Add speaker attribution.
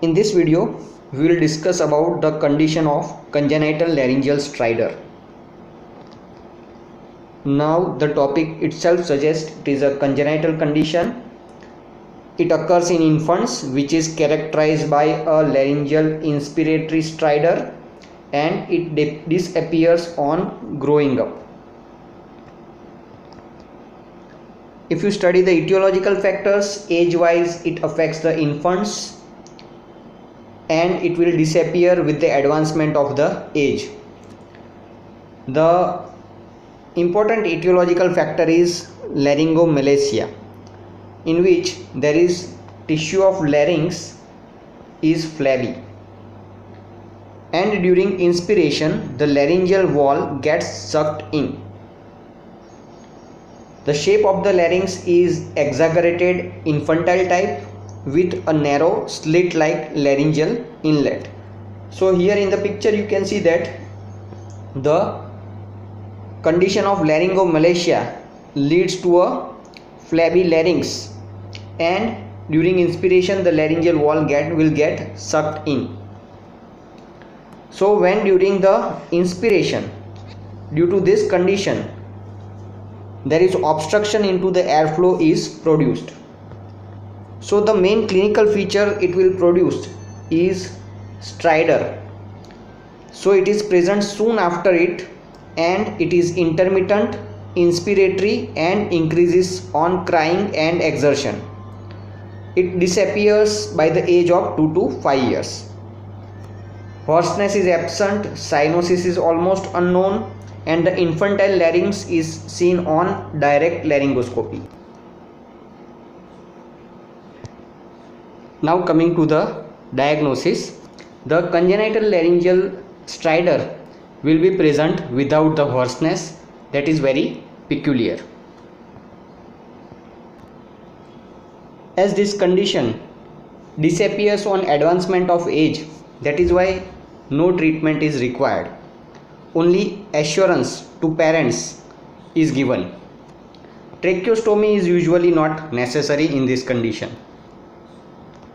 Speaker 1: In this video, we will discuss about the condition of congenital laryngeal stridor. Now, the topic itself suggests it is a congenital condition. It occurs in infants, which is characterized by a laryngeal inspiratory stridor, and it disappears on growing up. If you study the etiological factors, age-wise it affects the infants and it will disappear with the advancement of the age. The important etiological factor is laryngomalacia, in which there is tissue of larynx is flabby, and during inspiration the laryngeal wall gets sucked in. The shape of the larynx is exaggerated infantile type with a narrow slit like laryngeal inlet. So here in the picture you can see that the condition of laryngomalacia leads to a flabby larynx, and during inspiration the laryngeal wall will get sucked in. So when during the inspiration, due to this condition, there is obstruction into the airflow is produced. So the main clinical feature it will produce is stridor. So it is present soon after it, and it is intermittent, inspiratory, and increases on crying and exertion. It disappears by the age of 2 to 5 years. Hoarseness is absent, cyanosis is almost unknown, and the infantile larynx is seen on direct laryngoscopy. Now coming to the diagnosis, the congenital laryngeal stridor will be present without the hoarseness. That is very peculiar. As this condition disappears on advancement of age, that is why no treatment is required. Only assurance to parents is given. Tracheostomy is usually not necessary in this condition.